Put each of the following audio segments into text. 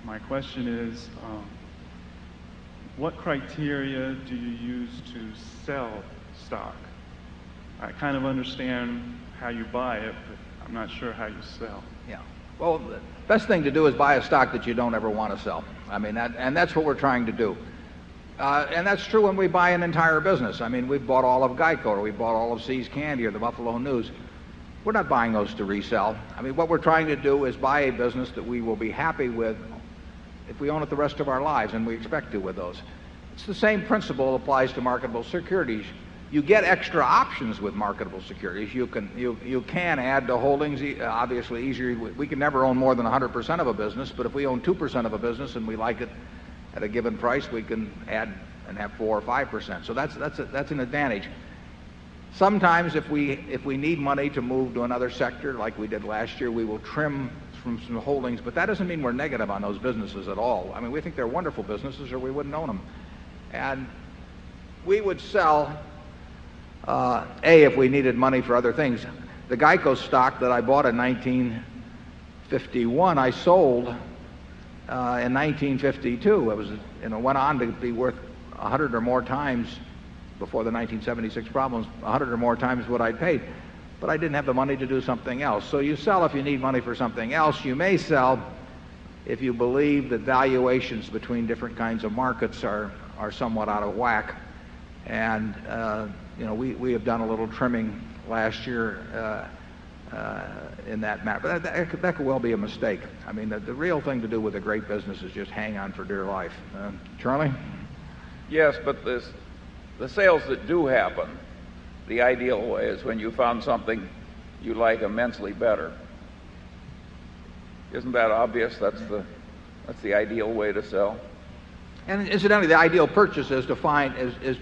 My question is, what criteria do you use to sell stock? I kind of understand how you buy it, but I'm not sure how you sell. Yeah. Well, the best thing to do is buy a stock that you don't ever want to sell. I mean, that's what we're trying to do. And that's true when we buy an entire business. I mean, we've bought all of Geico, or we bought all of See's Candy, or the Buffalo News. We're not buying those to resell. I mean, what we're trying to do is buy a business that we will be happy with if we own it the rest of our lives, and we expect to with those. It's the same principle applies to marketable securities. You get extra options with marketable securities. You can add to holdings, obviously easier. We can never own more than 100% of a business, but if we own 2% of a business and we like it at a given price, we can add and have 4 or 5%. So that's an advantage. Sometimes if we need money to move to another sector, like we did last year, we will trim from some holdings, but that doesn't mean we're negative on those businesses at all. I mean, we think they're wonderful businesses, or we wouldn't own them. And we would sell, if we needed money for other things. The Geico stock that I bought in 1951, I sold in 1952. It was, went on to be worth 100 or more times, before the 1976 problems, 100 or more times what I'd paid. But I didn't have the money to do something else. So you sell if you need money for something else. You may sell if you believe that valuations between different kinds of markets are somewhat out of whack. And we have done a little trimming last year in that matter. But that could well be a mistake. I mean, the real thing to do with a great business is just hang on for dear life. Charlie? Yes, but the sales that do happen, the ideal way is when you found something you like immensely better. Isn't that obvious? That's the ideal way to sell. And incidentally, the ideal purchase is to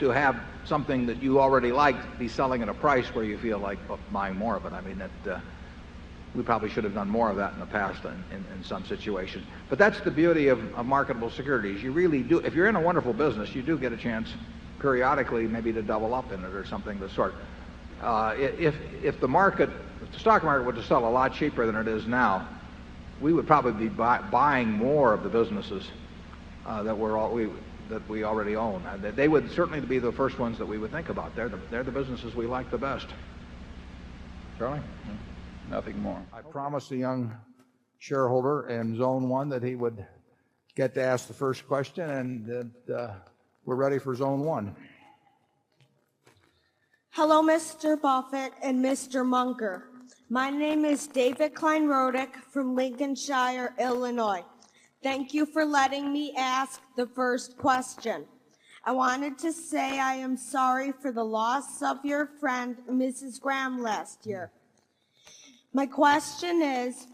have something that you already like be selling at a price where you feel like buying more of it. I mean, we probably should have done more of that in the past in some situations. But that's the beauty of marketable securities. You really do. If you're in a wonderful business, you do get a chance periodically maybe to double up in it or something of the sort. If the stock market were to sell a lot cheaper than it is now, we would probably be buying more of the businesses that we already own. They would certainly be the first ones that we would think about. They're the businesses we like the best. Charlie? Nothing more. I promised a young shareholder in Zone 1 that he would get to ask the first question, and that we're ready for Zone 1. Hello, Mr. Buffett and Mr. Munger. My name is David Klein-Rodick from Lincolnshire, Illinois. Thank you for letting me ask the first question. I wanted to say I am sorry for the loss of your friend, Mrs. Graham, last year. My question is,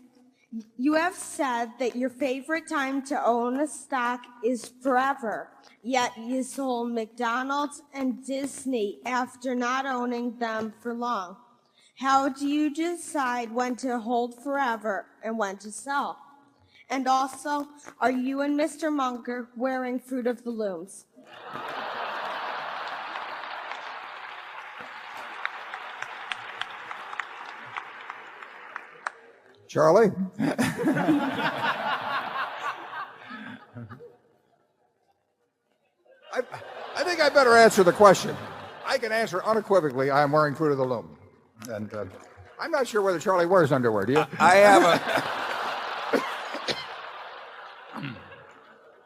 you have said that your favorite time to own a stock is forever, yet you sold McDonald's and Disney after not owning them for long. How do you decide when to hold forever and when to sell? And also, are you and Mr. Munger wearing Fruit of the Looms? Charlie? I think I better answer the question. I can answer unequivocally, I am wearing Fruit of the Loom. And I'm not sure whether Charlie wears underwear, do you?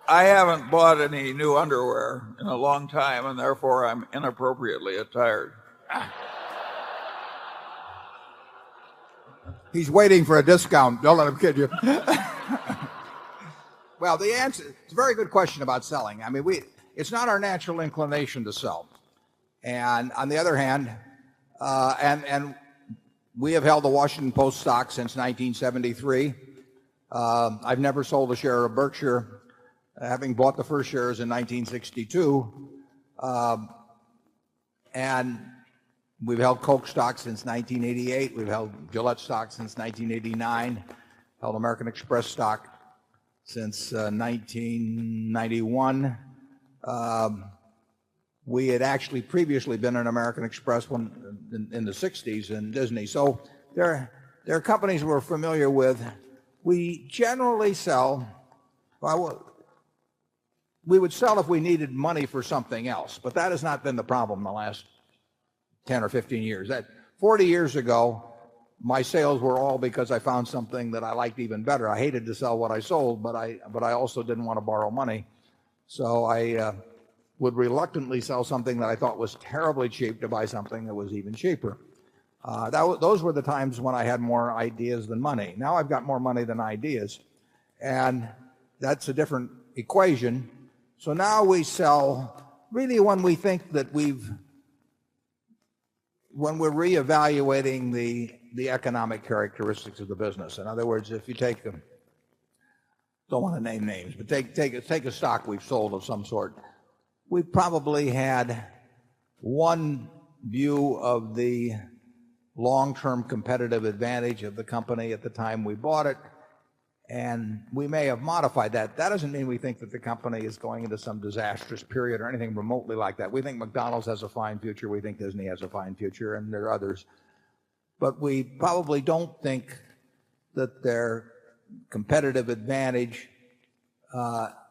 I haven't bought any new underwear in a long time, and therefore I'm inappropriately attired. He's waiting for a discount. Don't let him kid you. Well, the answer, it's a very good question about selling. I mean, it's not our natural inclination to sell. And on the other hand, and we have held the Washington Post stock since 1973. I've never sold a share of Berkshire, having bought the first shares in 1962. And we've held Coke stock since 1988. We've held Gillette stock since 1989. Held American Express stock since 1991. We had actually previously been an American Express in the 60s in Disney. So there are companies we're familiar with. We generally sell Well, we would sell if we needed money for something else, but that has not been the problem in the last 10 or 15 years. That 40 years ago, my sales were all because I found something that I liked even better. I hated to sell what I sold, but I also didn't want to borrow money. So I would reluctantly sell something that I thought was terribly cheap to buy something that was even cheaper. Those were the times when I had more ideas than money. Now I've got more money than ideas, and that's a different equation. So now we sell really when we think that when we're reevaluating the economic characteristics of the business. In other words, if you take don't want to name names, but take a stock we've sold of some sort. We probably had one view of the long-term competitive advantage of the company at the time we bought it, and we may have modified that. That doesn't mean we think that the company is going into some disastrous period or anything remotely like that. We think McDonald's has a fine future. We think Disney has a fine future, and there are others. But we probably don't think that their competitive advantage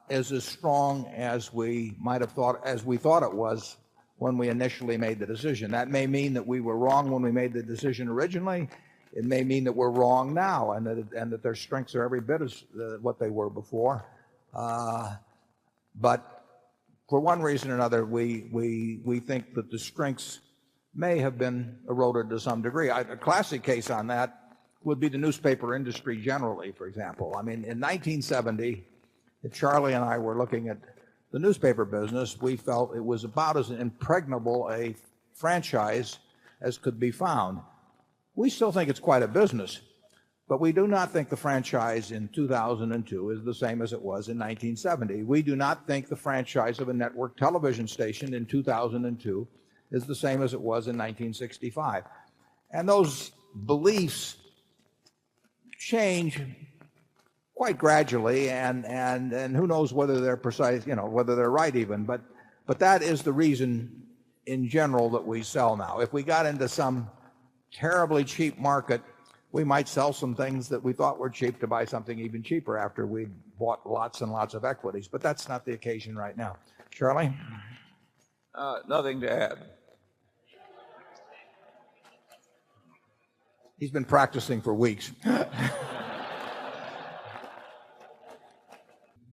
is as strong as we might have thought, as we thought it was when we initially made the decision. That may mean that we were wrong when we made the decision originally. It may mean that we're wrong now, and that their strengths are every bit as what they were before. But for one reason or another, we think that the strengths may have been eroded to some degree. A classic case on that would be the newspaper industry generally, for example. I mean, in 1970, if Charlie and I were looking at the newspaper business, we felt it was about as impregnable a franchise as could be found. We still think it's quite a business, but we do not think the franchise in 2002 is the same as it was in 1970. We do not think the franchise of a network television station in 2002 is the same as it was in 1965. And those beliefs change quite gradually, and who knows whether they're precise, whether they're right even. But that is the reason in general that we sell now. If we got into some terribly cheap market, we might sell some things that we thought were cheap to buy something even cheaper after we bought lots and lots of equities. But that's not the occasion right now. Charlie? Nothing to add. He's been practicing for weeks.